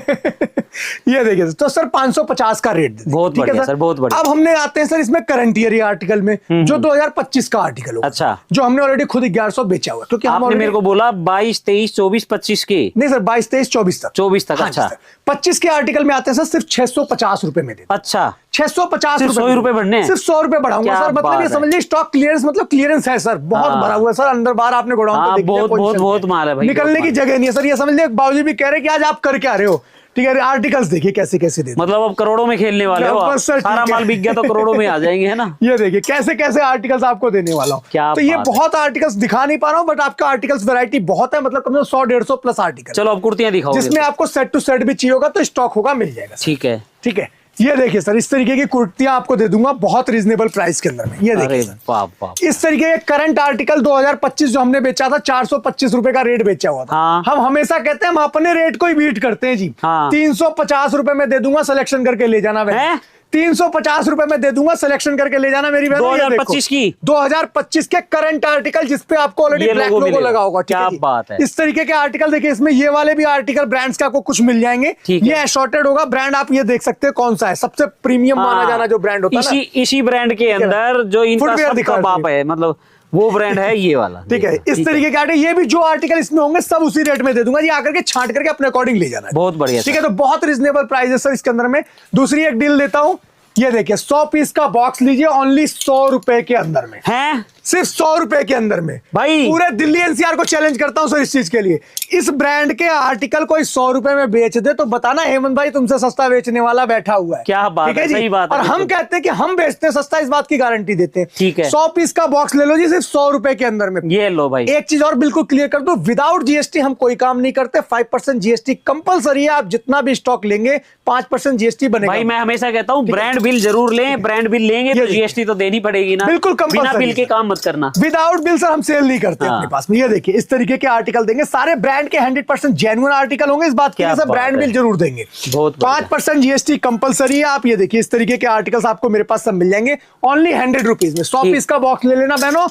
ये देखिए तो सर 550 का रेट। बहुत बढ़िया सर, बहुत बढ़िया। अब हमने आते हैं सर इसमें करंट ईयर आर्टिकल में, जो 2025 का आर्टिकल होगा। अच्छा। जो हमने ऑलरेडी खुद 1100 बेचा हुआ, क्योंकि आपने मेरे को बोला 22, 23, 24, 25 के। नहीं सर, 22, 23, 24 तक। 24 तक। अच्छा। 25 के आर्टिकल में आते हैं सर सिर्फ 650 रुपए में देते। अच्छा, 650 सिर्फ 100 रुपए बढ़ने हैं? सिर्फ 100 रुपए बढ़ाऊंगा क्या सर। मतलब बात ये है। समझिए स्टॉक क्लियरेंस, मतलब क्लियरेंस है सर। बहुत हाँ। भरा हुआ है सर, अंदर बाहर आपने गोडाउन हाँ, पे देख लिया, बहुत position बहुत पे। माल है भाई, निकलने बहुत की जगह नहीं है सर। ये समझ लीजिए बाबूजी भी कह रहे कि आज आप कर क्या रहे हो। ठीक है, आर्टिकल्स देखिए कैसे कैसे दे। मतलब अब करोड़ों में खेलने वाले हो आप। बस सर, सारा ठीक है। माल बिक गया तो करोड़ों में आ जाएंगे, है ना? ये देखिए कैसे कैसे आर्टिकल्स आपको देने वाला हूँ। क्या तो ये बात है। बहुत आर्टिकल्स दिखा नहीं पा रहा हूँ, बट आपका आर्टिकल्स वैरायटी बहुत है। मतलब कम से कम 100-150 प्लस आर्टिकल। चलो अब कुर्तियां दिखाओ, जिसमें आपको सेट टू सेट भी चाहिए होगा तो स्टॉक होगा, मिल जाएगा। ठीक है। ठीक है, ये देखिए सर, इस तरीके की कुर्तियां आपको दे दूंगा बहुत रीजनेबल प्राइस के अंदर में। ये देखिए अरे सर, बाप बाप। इस तरीके के करंट आर्टिकल 2025 जो हमने बेचा था 425 रुपए का रेट बेचा हुआ था। हाँ। हम हमेशा कहते हैं हम अपने रेट को ही बीट करते हैं जी। हाँ। 350 रुपए में दे दूंगा, सिलेक्शन करके ले जाना। है? 350 रुपए में दे दूंगा, सिलेक्शन करके ले जाना मेरी बहन। 2025 की 2025 के करंट आर्टिकल जिसपे आपको ऑलरेडी ब्लैक लोगो लगा होगा। ठीक क्या है जी? बात है। इस तरीके के आर्टिकल देखिए, इसमें ये वाले भी आर्टिकल ब्रांड्स के आपको कुछ मिल जाएंगे। ठीक है। ये असॉर्टेड होगा ब्रांड। आप ये देख सकते हैं कौन सा है सबसे प्रीमियम माना जाना जो ब्रांड होता है ना। इसी ब्रांड के अंदर जो इनका फुटवेयर सबका दिखा बाप है, मतलब वो ब्रांड है ये वाला। ठीक है, इस तरीके के आर्टिकल, ये भी जो आर्टिकल इसमें होंगे सब उसी रेट में दे दूंगा जी। आकर के छांट करके अपने अकॉर्डिंग ले जाना है। बहुत बढ़िया। ठीक है, तो बहुत रीजनेबल प्राइस है सर इसके अंदर में। दूसरी एक डील देता हूं, ये देखिए 100 पीस का बॉक्स लीजिए ओनली 100 रुपए के अंदर में। हैं सिर्फ 100 रुपए के अंदर में भाई। पूरे दिल्ली एनसीआर को चैलेंज करता हूं सर इस चीज के लिए। इस ब्रांड के आर्टिकल कोई 100 रुपए में बेच दे तो बताना हेमंत भाई तुमसे सस्ता बेचने वाला बैठा हुआ है। क्या बात ठीक है, जी? सही बात है। और हम कहते हैं कि हम बेचते हैं सस्ता, इस बात की गारंटी देते हैं। ठीक है। 100 पीस का बॉक्स ले लो जी, सिर्फ 100 रुपए के अंदर में। ये लो भाई। एक चीज और बिल्कुल क्लियर कर दो, विदाउट जीएसटी हम कोई काम नहीं करते। 5% जीएसटी कंपलसरी है। आप जितना भी स्टॉक लेंगे 5% जीएसटी बनेगा। भाई मैं हमेशा कहता हूँ ब्रांड बिल जरूर लें, ब्रांड बिल लेंगे तो जीएसटी तो देनी पड़ेगी ना। बिल्कुल बिना कंपलसरी बिल के काम मत करना। विदाउट बिल सर हम सेल नहीं करते हाँ। अपने पास में। ये देखिए इस तरीके के आर्टिकल देंगे, सारे ब्रांड के 100% जेन्युइन आर्टिकल होंगे। इस बात के क्या लिए सर बात ब्रांड है। बिल जरूर देंगे। बहुत बढ़िया। 5% जीएसटी कंपलसरी है। आप ये देखिए इस तरीके के आर्टिकल्स आपको मेरे पास सब मिल जाएंगे ओनली 100 रुपीज में। 100 ठीक। पीस का बॉक्स ले लेना बहनों।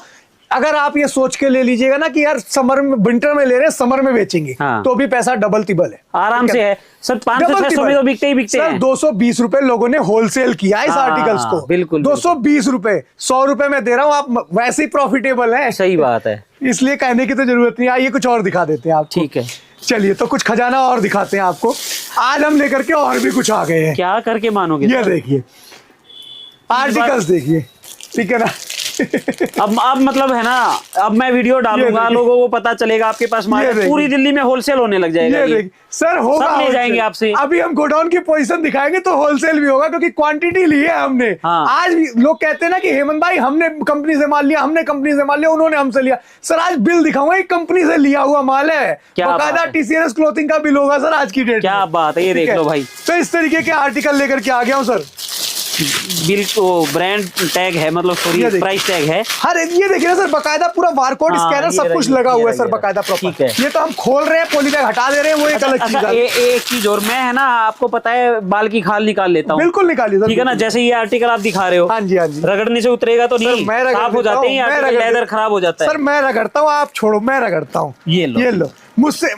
अगर आप ये सोच के ले लीजिएगा ना कि यार समर में, विंटर में ले रहे हैं, समर में बेचेंगे, हाँ। तो भी पैसा डबल तिबल है, आराम से है सर। 500-600 में तो बिकते ही बिकते सर हैं। 220 रुपए लोगों ने होलसेल किया इस हाँ, आर्टिकल्स को। बिल्कुल, 220 रुपए, 100 रुपए में दे रहा हूं, आप वैसे ही प्रॉफिटेबल है। सही बात है। इसलिए कहने की तो जरूरत नहीं। आइए कुछ और दिखा देते हैं आपको। ठीक है। चलिए तो कुछ खजाना और दिखाते हैं आपको। आज हम लेकर के और भी कुछ आ गए हैं। क्या करके मानोगे? ये देखिए आर्टिकल्स देखिए, ठीक है ना। अब मतलब है ना, अब मैं वीडियो डालूंगा, देखिए। लोगों को पता चलेगा आपके पास माल है, देखिए। पूरी दिल्ली में होलसेल होने लग जाएगा। ये ये देखिए सर होगा, सब ले wholesale। जाएंगे आपसे। अभी हम गोडाउन की पोजीशन दिखाएंगे तो होलसेल भी होगा, क्योंकि क्वांटिटी ली है हमने। हाँ। आज भी लोग कहते हैं ना कि हेमंत भाई हमने कंपनी से माल लिया, हमने कंपनी से माल लिया, उन्होंने हमसे लिया। सर आज बिल दिखाऊंगा, एक कंपनी से लिया हुआ माल है, क्या बात बकायदा है। टीसीएस क्लॉथिंग का बिल होगा सर आज की डेट। क्या बात है, ये देख लो भाई। तो इस तरीके के आर्टिकल लेकर के आ गया हूँ सर। बिल तो ब्रांड टैग है, मतलब ये सॉरी देखिए। प्राइस टैग है। हर ये देखिए ना सर, बकायदा पूरा बारकोड हाँ, स्कैनर ये सब कुछ रही, लगा ये हुआ है रही, सर, ये बकायदा रही। ठीक प्रॉपर। है। ये तो हम खोल रहे हैं, पॉली बैग हटा दे रहे हैं, वो एक अलग चीज अच्छा, है। एक चीज और, मैं है ना आपको पता है बाल की खाल निकाल लेता हूँ। बिल्कुल निकालिए सर। ठीक है ना, जैसे ये आर्टिकल आप दिखा रहे हो, हाँ जी हाँ जी। रगड़ने से उतरेगा तो सर, नहीं, मैं रगड़ साफ हो देता जाते हूँ, हैं, मैं आर्टिकल रगड़ लेदर देता खराब हो जाता है। सर मैं रगड़ता हूँ, आप छोड़ो, मैं रगड़ता हूँ। ये लो। मुझसे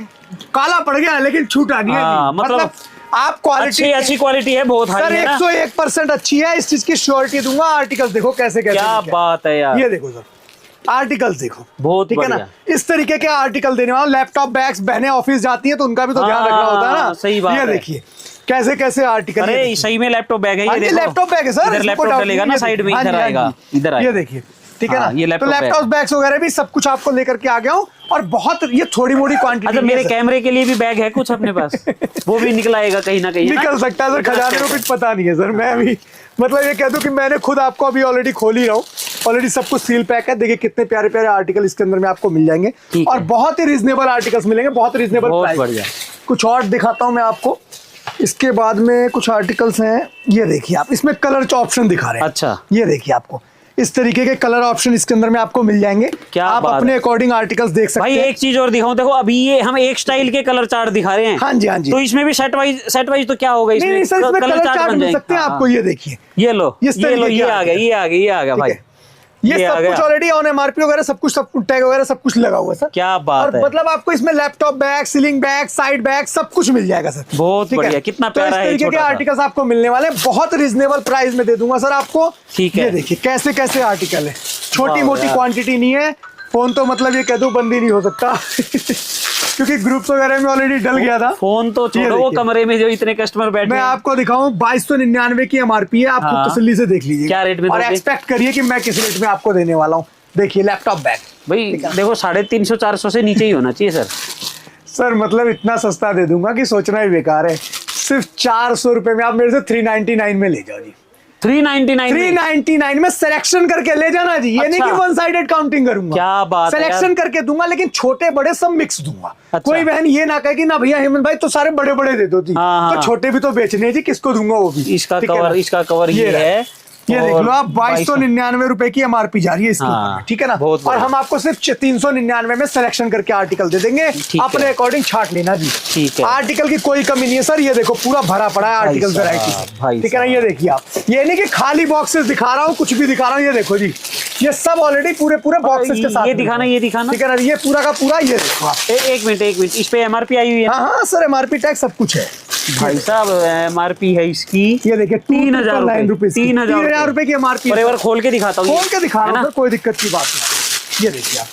काला पड़ गया लेकिन छूटा नहीं है। हाँ, मतलब आप क्वालिटी अच्छी क्वालिटी है, बहुत सर हाई है ना। 101% अच्छी है, इस चीज की श्योरिटी दूंगा। आर्टिकल देखो कैसे कैसे क्या लिखे हैं। बात है यार। ये देखो सर आर्टिकल्स देखो, बहुत ठीक है ना। बढ़िया। इस तरीके के आर्टिकल देने वाला। लैपटॉप बैग्स, बहनें ऑफिस जाती हैं तो उनका भी तो ध्यान रखना होता है ना। सही बात ये है। देखिए कैसे कैसे आर्टिकल। अरे सही में लैपटॉप बैग है, ये देखो। लैपटॉप बैग है सर, इधर इसमें लैपटॉप कोई डाउट डलेगा नहीं ना, है। साइड में हाँ जी, इधर हाँ आएगा, जी। इधर आएगा। ये देखिए, ठीक है हाँ, ना। ये तो लैपटॉप लैपटॉप बैग्स वगैरह भी सब कुछ आपको लेकर के आ गया हूँ। और बहुत ये थोड़ी मोड़ी क्वांटिटी। अच्छा, मेरे कैमरे के लिए भी बैग है कुछ अपने पास, वो भी निकलाएगा कहीं ना कहीं, है ना? निकल सकता है सर, इधर खजाने को कुछ पता नहीं है सर। मैं भी मतलब ये कह दूं कि मैंने खुद आपको अभी ऑलरेडी खोल ही रहा हूँ। ऑलरेडी सब कुछ सील पैक है। देखिए कितने प्यारे प्यारे आर्टिकल इसके अंदर में आपको मिल जाएंगे, ठीक और है। बहुत ही रीजनेबल आर्टिकल्स मिलेंगे, बहुत रीजनेबल बहुत प्राइस। बढ़िया। कुछ और दिखाता हूँ मैं आपको। इसके बाद में कुछ आर्टिकल्स हैं, ये देखिए आप, इसमें कलर ऑप्शन दिखा रहे हैं। अच्छा। ये देखिए आपको इस तरीके के कलर ऑप्शन इसके अंदर में आपको मिल जाएंगे। क्या आप बात अपने है। अकॉर्डिंग आर्टिकल्स देख सकते भाई हैं। एक चीज और दिखाऊं, देखो अभी ये हम एक स्टाइल के कलर चार्ट दिखा रहे हैं। हाँ जी हाँ जी। तो इसमें भी सेट वाइज तो क्या होगा, नहीं नहीं सर, इसमें कलर चार्ट बन मिल सकते हैं जाएंगे। आपको। ये देखिए ये लो, इस तरीके ये के आ गया, ये आ गया, ये आ गया भाई। ये ये आ सब गया। कुछ ऑलरेडी ऑन एमआरपी वगैरह सब कुछ टैग वगैरह सब कुछ लगा हुआ है सर। क्या बात और है। मतलब आपको इसमें laptop bag, ceiling bag, side bag सब कुछ मिल जाएगा सर। बहुत ठीक है? बढ़िया, कितना तो प्यारा इस है ये तरीके के छोटा सा। आर्टिकल्स आपको मिलने वाले हैं, बहुत रीजनेबल प्राइस में दे दूंगा सर आपको। ठीक है। ये देखिए कैसे कैसे आर्टिकल है, छोटी वाह मोटी यार। क्वांटिटी नहीं है। फोन तो मतलब ये कह दूं बंद ही नहीं हो सकता क्योंकि ग्रुप्स वगैरह में ऑलरेडी डल गया था। फोन तो ये छोड़ो, वो देखिए। कमरे में जो इतने कस्टमर बैठे मैं हैं। आपको दिखाऊं 2299 की एमआरपी है, आप खुद हाँ। तसल्ली से देख लीजिए क्या रेट में और दोगे? एक्सपेक्ट करिए कि मैं किस रेट में आपको देने वाला हूँ। देखिए लैपटॉप बैग भाई देखो 350-400 से नीचे ही होना चाहिए सर। सर, मतलब इतना सस्ता दे दूंगा कि सोचना ही बेकार है। सिर्फ 400 रुपए में आप मेरे से 399 में ले जाओ जी। 399 में? 399 में सिलेक्शन करके ले जाना जी। ये नहीं अच्छा। कि वन साइडेड काउंटिंग करूंगा। क्या बात है सिलेक्शन यार। करके दूंगा, लेकिन छोटे बड़े सब मिक्स दूंगा। अच्छा। कोई बहन ये ना कहे कि ना भैया हेमंत भाई तो सारे बड़े बड़े दे दो जी। हाँ, तो हाँ। छोटे भी तो बेचने हैं जी, किसको दूंगा वो भी। इसका ठीक है कवर, ना? इसका कवर ये रहा। है। ये देख और लो आप 2299 रुपए की एमआरपी जा रही है इसके हाँ, ऊपर में, ठीक है ना। बहुत और बढ़िया। हम आपको सिर्फ 399 में सिलेक्शन करके आर्टिकल दे देंगे, ठीक अपने है। अकॉर्डिंग छाट लेना जी। ठीक है। आर्टिकल की कोई कमी नहीं है सर। ये देखो पूरा भरा पड़ा है आर्टिकल साहब, वैरायटी, भाई ठीक है ना। ये देखिए आप, ये नहीं कि खाली बॉक्सेस दिखा रहा हूँ, कुछ भी दिखा रहा हूँ। ये देखो जी, ये सब ऑलरेडी पूरे बॉक्सेस के साथ ये दिखाना, ये दिखाना। ठीक है ना। ये पूरा का पूरा ये देखो आप। एक मिनट, इस पे एमआरपी आई हुई है? हाँ हाँ सर, एमआरपी टैग सब कुछ है भाई साहब। एमआरपी है इसकी, ये देखिए 3,000 रुपए, 3,000 रुपए की एमआरपी। और एक बार खोल के दिखाता हूँ, खोल के दिखा है रहा ना? हूँ, कोई दिक्कत की बात नहीं। ये देखिए आप,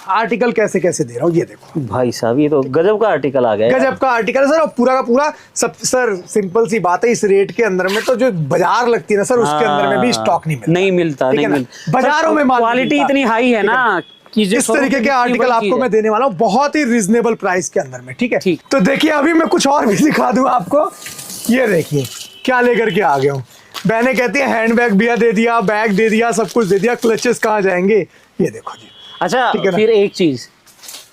आर्टिकल कैसे कैसे दे रहा हूँ, ये देखो भाई साहब ये तो गजब का आर्टिकल आ गया है। गजब का आर्टिकल है सर, और पूरा का पूरा सब सर। सिंपल सी बात है, इस रेट के अंदर में तो जो बाजार लगती है ना सर, उसके अंदर में भी स्टॉक नहीं मिलता, नहीं मिलता। बाजारों में क्वालिटी इतनी हाई है ना कि इस तरीके के आर्टिकल आपको मैं देने वाला हूँ बहुत ही रिजनेबल प्राइस के अंदर में। ठीक है, तो देखिए अभी मैं कुछ और भी दिखा दूं आपको। ये देखिए क्या लेकर के आ गया हूँ। बहनें कहती है हैंड बैग भी दे दिया, बैग दे दिया, सब कुछ दे दिया, क्लचेस कहाँ जाएंगे, ये देखो जी। अच्छा फिर एक चीज,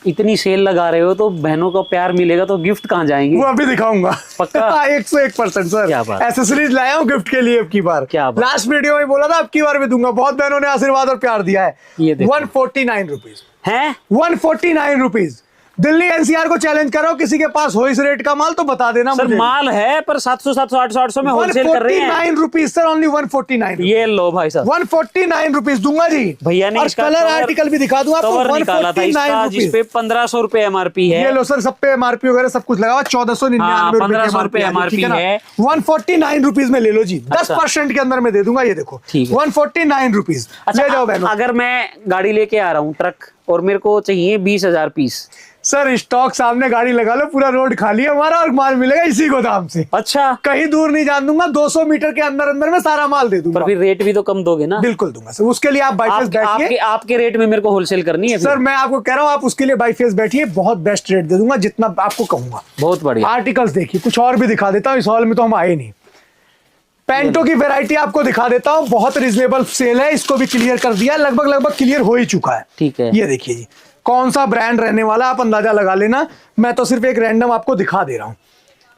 इतनी सेल लगा रहे हो तो बहनों को प्यार मिलेगा तो गिफ्ट कहाँ जाएंगे? वो अभी दिखाऊंगा पक्का 101% सर। क्या बात, एसेसरीज लाया हूँ गिफ्ट के लिए अब की बार। क्या बात, लास्ट वीडियो में बोला था अब की बार भी दूंगा, बहुत बहनों ने आशीर्वाद और प्यार दिया है। ये 149 रुपीज है, 149 रुपीज। दिल्ली एनसीआर को चैलेंज करो, किसी के पास हो इस रेट का माल तो बता देना सर। मुझे। माल है पर 700 700 800 800 में होलसेल कर रहे हैं। 149 रुपीज सर, ओनली 149। ये लो भाई साहब 149 रुपीज दूंगा जी। भैया ने और इसका कलर आर्टिकल भी दिखा दूं आपको। कवर निकाला था इसका जिसपे 1500 रुपए एमआरपी है। ये लो सर, सब पे एमआरपी वगैरह सब कुछ लगा हुआ। 1499 1500 रुपए एमआरपी है। 149 रुपीज में ले लो जी। 10% के अंदर में दे दूंगा, ये देखो 149 रुपीज। ले जाओ बहनों। अगर मैं गाड़ी लेके आ रहा हूँ ट्रक और मेरे को चाहिए 20,000 पीस, सर स्टॉक सामने गाड़ी लगा लो, पूरा रोड खाली है हमारा और माल मिलेगा इसी गोदाम से। अच्छा कहीं दूर नहीं जान दूंगा, 200 मीटर के अंदर अंदर में सारा माल दे दूंगा। पर फिर रेट भी तो कम दोगे ना? बिल्कुल दूंगा सर, उसके लिए आप बाई फेस बैठिए। आपके रेट में मेरे को होलसेल करनी है सर। मैं आपको कह रहा हूँ आप उसके लिए बाई फेस बैठिए, बहुत बेस्ट रेट दे दूंगा जितना आपको कहूंगा। बहुत बढ़िया। आर्टिकल्स देखिए, कुछ और भी दिखा देता हूँ, इस हॉल में तो हम आए नहीं। पैंटों की वैरायटी आपको दिखा देता हूँ, बहुत रिजनेबल सेल है, इसको भी क्लियर कर दिया, लगभग क्लियर हो ही चुका है। ठीक है, ये देखिए जी कौन सा ब्रांड रहने वाला आप अंदाजा लगा लेना। मैं तो सिर्फ एक रैंडम आपको दिखा दे रहा हूँ,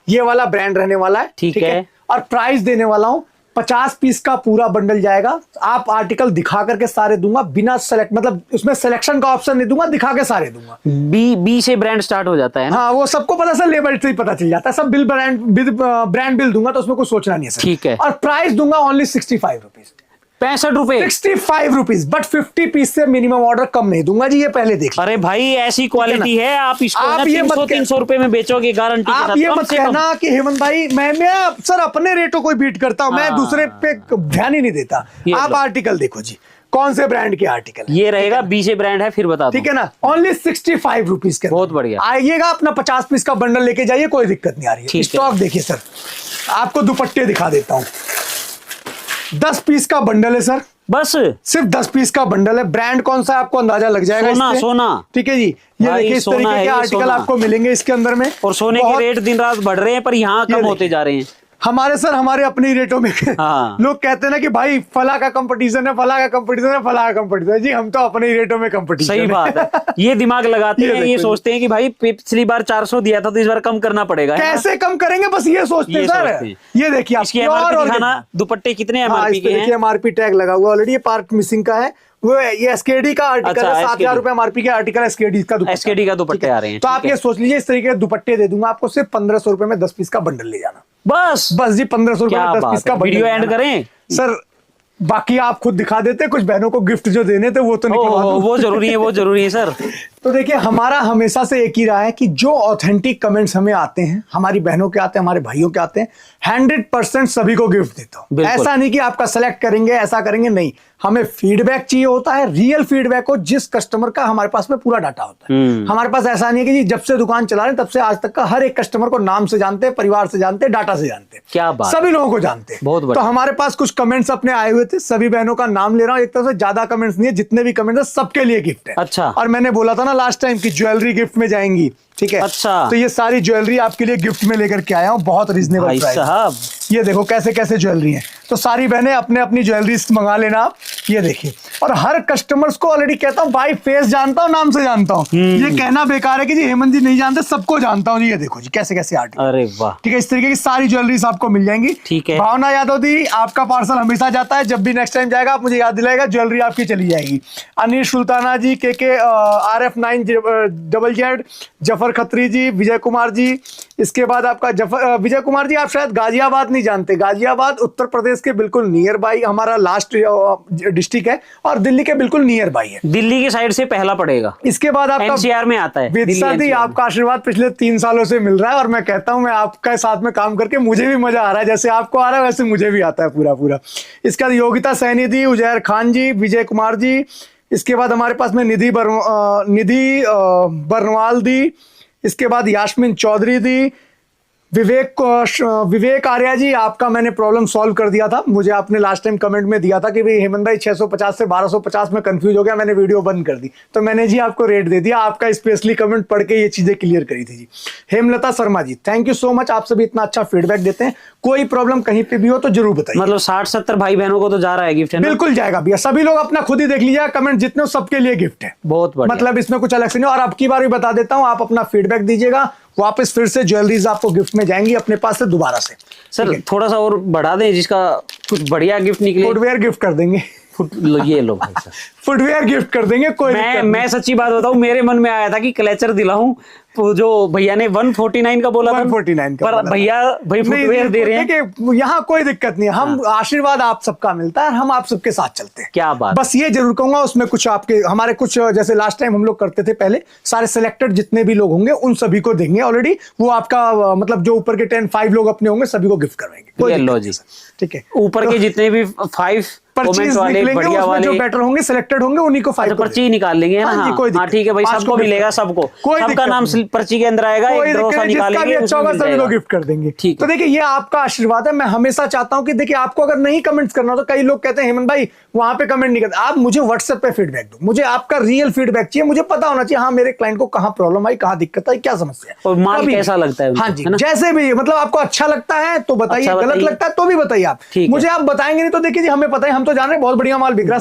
ये वाला ब्रांड रहने वाला है। ठीक है, और प्राइस देने वाला हूँ 50 पीस का पूरा बंडल जाएगा। आप आर्टिकल दिखा करके सारे दूंगा, बिना सेलेक्ट मतलब उसमें सिलेक्शन का ऑप्शन नहीं दूंगा, दिखा के सारे दूंगा। बी से ब्रांड स्टार्ट हो जाता है ना? हाँ वो सबको पता सर, लेबल से ही पता चल जाता है सब। ब्रांड बिल दूंगा तो उसमें कुछ सोचना नहीं है सर। ठीक है, और प्राइस दूंगा ओनली 65 रुपीज। 65 रुपए, 65 रुपीज। बट 50 पीस से मिनिमम ऑर्डर कम नहीं दूंगा जी, ये पहले देख। अरे भाई ऐसी क्वालिटी है, आप इसको आप ना 300 रुपए में बेचोगे गारंटी। आप ये मत कहना कि हेमंत भाई मैं सर अपने रेटों को बीट करता हूं, मैं दूसरे पे ध्यान ही नहीं देता। आप आर्टिकल देखो जी, कौन से ब्रांड के आर्टिकल ये रहेगा, बी से ब्रांड है, फिर बता दो। ठीक है ना, ओनली 65 रुपीज के। बहुत बढ़िया। आइएगा अपना 50 पीस का बंडल लेके जाइए, कोई दिक्कत नहीं आ रही है। स्टॉक देखिए सर, आपको दुपट्टे दिखा देता हूँ। 10 पीस का बंडल है सर, बस सिर्फ 10 पीस का बंडल है। ब्रांड कौन सा आपको अंदाजा लग जाएगा। सोना। ठीक है जी, ये देखिए इस तरीके के आर्टिकल आपको मिलेंगे इसके अंदर में। और सोने के रेट दिन रात बढ़ रहे हैं पर यहाँ कम होते जा रहे हैं। हमारे अपने रेटों में। हाँ। लोग कहते हैं ना कि भाई फला का कंपटीशन है, फला का कंपटीशन है, फला का कंपटीशन है। जी हम तो अपने ही रेटों में कंपटीशन। सही बात है। ये दिमाग लगाते हैं, ये सोचते हैं कि भाई पिछली बार 400 दिया था तो इस बार कम करना पड़ेगा। कैसे कम करेंगे, बस ये सोचते हैं सर। ये देखिए इसकी एमआरपी दिखाना, दुपट्टे कितने एमआरपी के हैं? एमआरपी टैग लगा हुआ ऑलरेडी, ये पार्ट मिसिंग का है। वो ये एसकेडी का आर्टिकल है, 7,000 रुपए एमआरपी के आर्टिकल एसकेडी का दुपट्टे आ रहे हैं। तो आप ये सोच लीजिए, इस तरीके के दुपट्टे दे दूंगा आपको, सिर्फ 1500 रुपए में 10 पीस का बंडल ले जाना। बस जी 1500 रुपए में 10 पीस का बंडल। वीडियो एंड करें सर, बाकी आप खुद दिखा देते, कुछ बहनों को गिफ्ट जो देने थे वो तो निकलवा दो। वो जरूरी है, वो जरूरी है सर। तो देखिए हमारा हमेशा से एक ही रहा है कि जो ऑथेंटिक कमेंट्स हमें आते हैं, हमारी बहनों के आते हैं, हमारे भाइयों के आते हैं, 100% सभी को गिफ्ट देता हूं। ऐसा नहीं कि आपका सेलेक्ट करेंगे, ऐसा करेंगे, नहीं। हमें फीडबैक चाहिए होता है, रियल फीडबैक हो, जिस कस्टमर का हमारे पास में पूरा डाटा होता है। हमारे पास ऐसा नहीं है कि जी जब से दुकान चला रहे हैं तब से आज तक का हर एक कस्टमर को नाम से जानते हैं, परिवार से जानते हैं, डाटा से जानते हैं। क्या बात, सभी लोगों को जानते हैं। बहुत तो हमारे पास कुछ कमेंट्स अपने आए हुए थे, सभी बहनों का नाम ले रहा हूँ। एक तरह से ज्यादा कमेंट्स नहीं है, जितने भी कमेंट्स है सबके लिए गिफ्ट है। अच्छा। और मैंने बोला था ना लास्ट टाइम की ज्वेलरी गिफ्ट में जाएंगी, ठीक है। अच्छा, तो ये सारी ज्वेलरी आपके लिए गिफ्ट में लेकर के आया हूँ, बहुत रीजनेबल प्राइस। ये देखो कैसे कैसे ज्वेलरी है। तो सारी बहनें अपने अपनी ज्वेलरी मंगा लेना आप। ये देखिए, और हर कस्टमर्स को ऑलरेडी कहता हूँ भाई फेस जानता हूँ, नाम से जानता हूँ। ये कहना बेकार है कि जी हेमंत जी नहीं जानते, सबको जानता हूँ जी। ये देखो जी कैसे कैसे आर्टिकल। अरे वाह, ठीक है। इस तरीके की सारी ज्वेलरीज आपको मिल जाएंगी। ठीक है। भावना यादव दी, आपका पार्सल हमेशा जाता है, जब भी नेक्स्ट टाइम जाएगा आप मुझे याद दिलाएगा, ज्वेलरी आपकी चली जाएगी। अनिल सुल्ताना जी, के RF9ZZ, जफर खत्री जी, विजय कुमार जी। इसके बाद आपका विजय कुमार जी, आप शायद गाजियाबाद नहीं जानते। गाजियाबाद उत्तर प्रदेश के बिल्कुल नियर बाई हमारा लास्ट डिस्ट्रिक्ट है, और दिल्ली के बिल्कुल नियर बाई है। दिल्ली की साइड से पहला पड़ेगा। इसके बाद आपका NCR में आता है। विदिशा दी, आपका आशीर्वाद पिछले 3 सालों से मिल रहा है, और मैं कहता हूं मैं आपके साथ में काम करके मुझे भी मजा आ रहा है। जैसे आपको आ रहा है वैसे मुझे भी आता है पूरा पूरा। इसका योगिता सैनी दी, उजैर खान जी, विजय कुमार जी, इसके बाद हमारे पास में निधि बरनवाल दी, इसके बाद यास्मीन चौधरी दी, विवेक आर्या जी, आपका मैंने प्रॉब्लम सॉल्व कर दिया था। मुझे आपने लास्ट टाइम कमेंट में दिया था कि भाई हेमंत भाई 650 से 1250 में कंफ्यूज हो गया, मैंने वीडियो बंद कर दी, तो मैंने जी आपको रेट दे दिया। आपका स्पेशली कमेंट पढ़ के ये चीजें क्लियर करी थी जी। Hemlata Sharma ji, thank you so much, आप सभी इतना अच्छा फीडबैक देते हैं। कोई प्रॉब्लम कहीं पे भी हो तो जरूर बताइए। मतलब 60-70 भाई बहनों को तो जा रहा है गिफ्ट, है ना? बिल्कुल जाएगा भैया, सभी लोग अपना खुद ही देख लीजिए, कमेंट जितने हो सबके लिए गिफ्ट है। बहुत बढ़िया। मतलब इसमें कुछ अलग से नहीं। और अब की बार भी बता देता हूं, आप अपना फीडबैक दीजिएगा, वापस फिर से ज्वेलरीज आपको गिफ्ट में जाएंगी अपने पास से दोबारा से। सर थोड़ा सा और बढ़ा दें, जिसका कुछ बढ़िया गिफ्ट निकले। फुटवेयर गिफ्ट कर देंगे। ये लो भाई साहब, फुटवेयर गिफ्ट कर देंगे। कोई मैं सच्ची बात बताऊं, मेरे मन में आया था कि क्लेचर दिलाऊं, तो जो भैया ने 149 का बोला था, 149 का पर भैया भाई फुटवेयर दे रहे हैं। देखिए यहाँ कोई दिक्कत नहीं है, हम आशीर्वाद आप सबका मिलता है, हम आप सबके साथ चलते हैं। क्या बात। बस ये जरूर कहूंगा, उसमें कुछ आपके हमारे कुछ जैसे लास्ट टाइम हम लोग करते थे, पहले सारे सिलेक्टेड जितने भी लोग होंगे उन सभी को देंगे ऑलरेडी। वो आपका मतलब जो ऊपर के 5 लोग अपने होंगे सभी को गिफ्ट करवाएंगे। लो जी, ठीक है, ऊपर के जितने भी 5 परचेज वाले बढ़िया वाले जो बेटर होंगे, सिलेक्टेड होंगे, उन्हीं को 5 पर्ची निकाल लेंगे, है ना? हाँ ठीक है भाई, सबको मिलेगा, सबको सबका नाम पर्ची के अंदर आएगा, एक ड्रॉ सा निकालेंगे, अच्छा होगा सभी को गिफ्ट कर देंगे। ठीक तो देखिए ये आपका आशीर्वाद है। मैं हमेशा चाहता हूं कि देखिए आपको अगर नहीं कमेंट्स करना, तो कई लोग कहते हैं हेमंत भाई वहां पे कमेंट नहीं करते, आप मुझे व्हाट्सएप पे फीडबैक दो, मुझे आपका रियल फीडबैक चाहिए, मुझे पता होना चाहिए हाँ मेरे क्लाइंट को कहाँ प्रॉब्लम आई, कहाँ दिक्कत आई, क्या समस्या है और माल कैसा लगता है। हाँ जी, जैसे भी मतलब आपको अच्छा लगता है तो बताइए, गलत लगता है तो भी बताइए। आप मुझे आप बताएंगे नहीं तो देखिए जी हमें पता है, हम तो जान रहे हैं बहुत बढ़िया माल बिक रहा है।